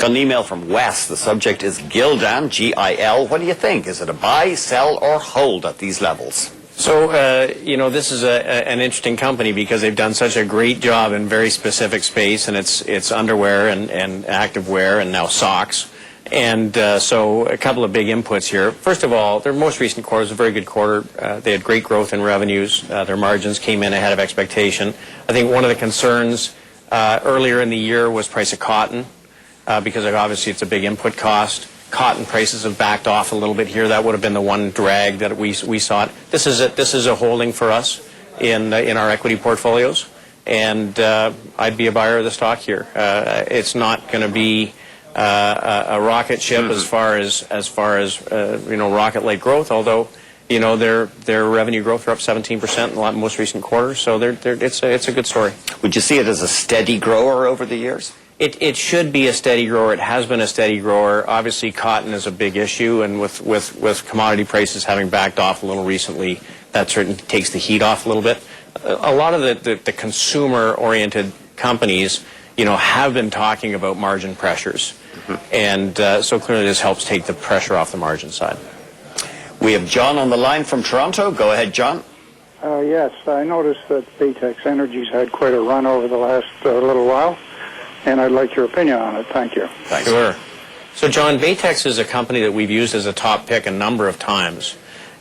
Got an email from Wes. The subject is Gildan, G-I-L. What do you think? Is it a buy, sell, or hold at these levels? So, this is an interesting company because they've done such a great job in very specific space, and it's underwear and activewear and now socks. And so a couple of big inputs here. First of all, their most recent quarter was a very good quarter. They had great growth in revenues. Their margins came in ahead of expectation. I think one of the concerns earlier in the year was price of cotton because obviously it's a big input cost. Cotton prices have backed off a little bit here. That would have been the one drag that we saw. This is a holding for us in our equity portfolios, and I'd be a buyer of the stock here. It's not going to be a rocket ship as far as rocket-like growth. Although their revenue growth are up 17% in the most recent quarter, so it's a good story. Would you see it as a steady grower over the years? It should be a steady grower. It has been a steady grower. Obviously, cotton is a big issue, and with commodity prices having backed off a little recently, that certainly takes the heat off a little bit. A lot of the consumer-oriented companies, have been talking about margin pressures, and so clearly this helps take the pressure off the margin side. We have John on the line from Toronto. Go ahead, John. Yes, I noticed that Baytex Energy's had quite a run over the last little while, and I'd like your opinion on it. Thank you. Thanks. Sure. So, John, Baytex is a company that we've used as a top pick a number of times,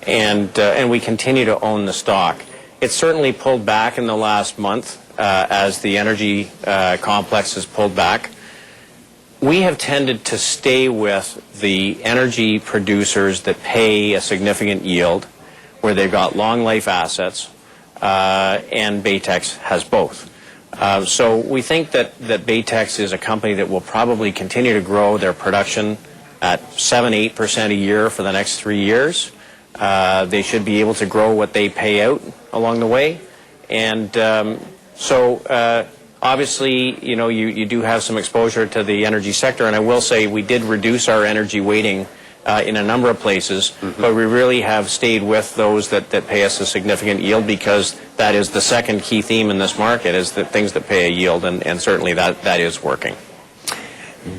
and we continue to own the stock. It's certainly pulled back in the last month as the energy complex has pulled back. We have tended to stay with the energy producers that pay a significant yield, where they've got long life assets, and Baytex has both. So we think that Baytex is a company that will probably continue to grow their production at 7-8% a year for the next 3 years. They should be able to grow what they pay out along the way. And obviously, you do have some exposure to the energy sector. And I will say we did reduce our energy weighting in a number of places, but we really have stayed with those that pay us a significant yield, because that is the second key theme in this market, is that things that pay a yield, and certainly that is working.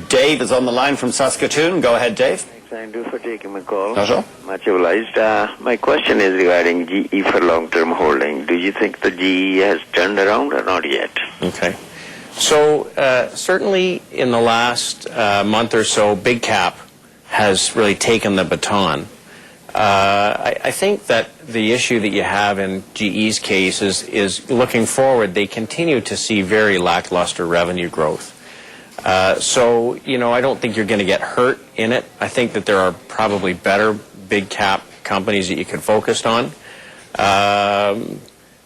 Dave is on the line from Saskatoon. Go ahead, Dave. Thanks, Andrew, for taking my call. Pleasure. Much obliged. My question is regarding GE for long-term holding. Do you think the GE has turned around or not yet? Okay. So certainly in the last month or so, big cap has really taken the baton. I think that the issue that you have in GE's case is looking forward, they continue to see very lackluster revenue growth. So, I don't think you're going to get hurt in it. I think that there are probably better big cap companies that you could focus on.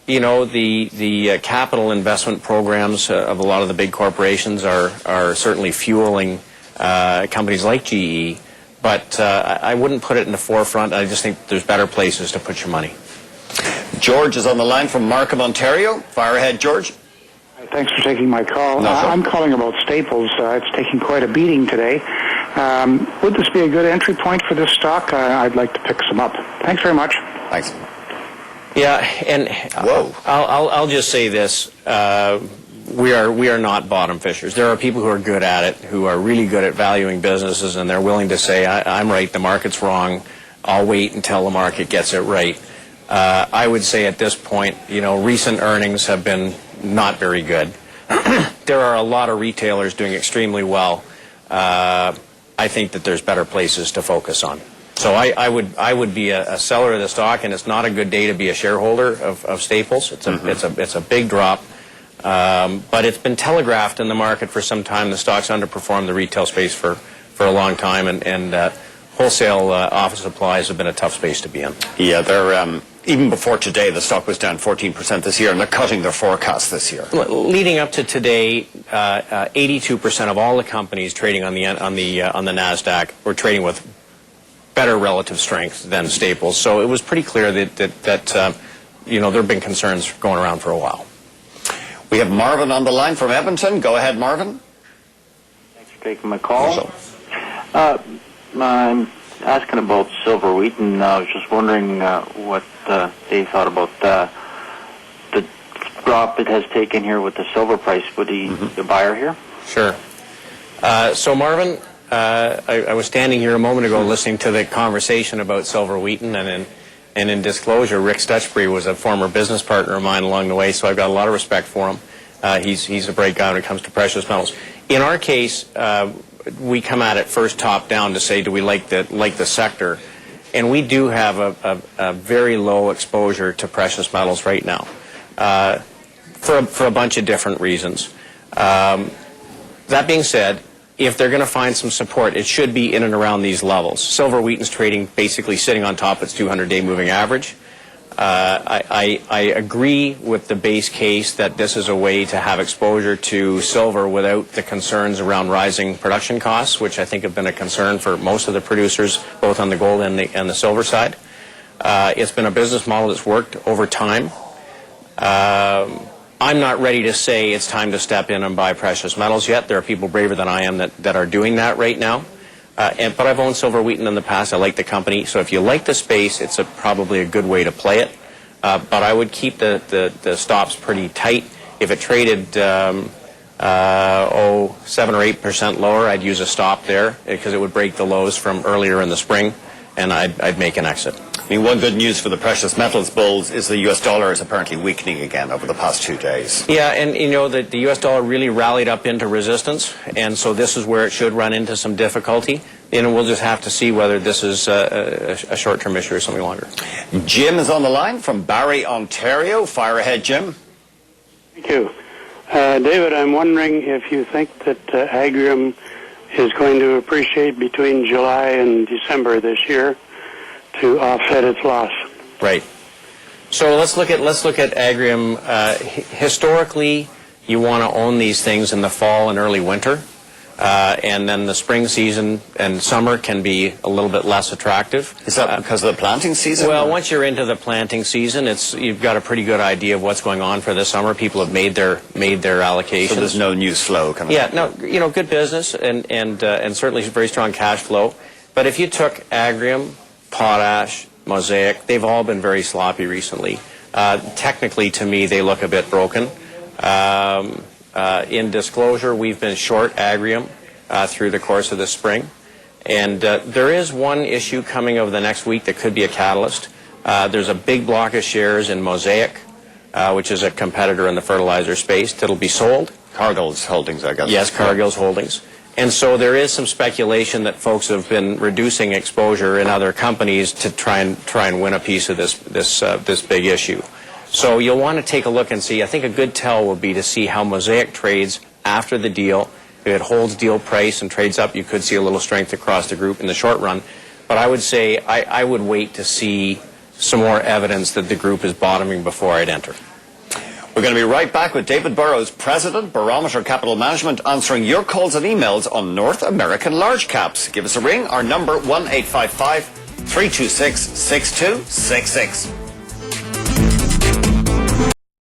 The capital investment programs of a lot of the big corporations are certainly fueling companies like GE. But I wouldn't put it in the forefront. I just think there's better places to put your money. George is on the line from Markham, Ontario. Fire ahead, George. Thanks for taking my call. No, sure. I'm calling about Staples. It's taking quite a beating today. Would this be a good entry point for this stock? I'd like to pick some up. Thanks very much. Thanks. Yeah, and I'll just say this. We are not bottom fishers. There are people who are good at it, who are really good at valuing businesses, and they're willing to say, I'm right, the market's wrong, I'll wait until the market gets it right. I would say at this point, recent earnings have been not very good. There are a lot of retailers doing extremely well. I think that there's better places to focus on. So I would be a seller of the stock, and it's not a good day to be a shareholder of Staples. It's a big drop. But it's been telegraphed in the market for some time. The stock's underperformed the retail space for a long time, and wholesale office supplies have been a tough space to be in. Yeah, they're even before today, the stock was down 14% this year, and they're cutting their forecast this year. Leading up to today, 82% of all the companies trading on the NASDAQ were trading with better relative strength than Staples. So it was pretty clear that there have been concerns going around for a while. We have Marvin on the line from Edmonton. Go ahead, Marvin. Thanks for taking my call. I'm asking about silver wheat, and I was just wondering what Dave thought about the drop it has taken here with the silver price. Would he be a buyer here? Sure. So Marvin, I was standing here a moment ago listening to the conversation about silver wheaten, and in disclosure, Rick Stutchbury was a former business partner of mine along the way, so I've got a lot of respect for him. He's a great guy when it comes to precious metals. In our case, we come at it first top down to say, do we like the sector? And we do have a very low exposure to precious metals right now, for a bunch of different reasons. That being said, if they're going to find some support, it should be in and around these levels. Silver wheaten's trading basically sitting on top of its 200-day moving average. I agree with the base case that this is a way to have exposure to silver without the concerns around rising production costs, which I think have been a concern for most of the producers, both on the gold and the silver side. It's been a business model that's worked over time. I'm not ready to say it's time to step in and buy precious metals yet. There are people braver than I am that are doing that right now. But I've owned silver wheaten in the past. I like the company. So if you like the space, it's probably a good way to play it. But I would keep the stops pretty tight. If it traded 7 or 8% lower, I'd use a stop there because it would break the lows from earlier in the spring, and I'd make an exit. I mean, one good news for the precious metals bulls is the US dollar is apparently weakening again over the past 2 days. Yeah, and you know that the US dollar really rallied up into resistance, and so this is where it should run into some difficulty. And we'll just have to see whether this is a short-term issue or something longer. Jim is on the line from Barrie, Ontario. Fire ahead, Jim. Thank you. David, I'm wondering if you think that Agrium is going to appreciate between July and December this year to offset its loss. Right. So let's look at Agrium. Historically, you want to own these things in the fall and early winter, and then the spring season and summer can be a little bit less attractive. Is that because of the planting season? Well, once you're into the planting season, you've got a pretty good idea of what's going on for this summer. People have made their allocations. So there's no news flow coming. Yeah, no, you know, good business and certainly very strong cash flow. But if you took Agrium, Potash, Mosaic, they've all been very sloppy recently. Technically, to me, they look a bit broken. In disclosure, we've been short Agrium through the course of the spring. And there is one issue coming over the next week that could be a catalyst. There's a big block of shares in Mosaic, which is a competitor in the fertilizer space, that'll be sold. Cargill's Holdings, I guess. Yes, Cargill's Holdings. And so there is some speculation that folks have been reducing exposure in other companies to try and win a piece of this big issue. So you'll want to take a look and see. I think a good tell will be to see how Mosaic trades after the deal. If it holds deal price and trades up, you could see a little strength across the group in the short run. But I would say I would wait to see some more evidence that the group is bottoming before I'd enter. We're going to be right back with David Burrows, President, Barometer Capital Management, answering your calls and emails on North American large caps. Give us a ring. Our number, 1-855-326-6266.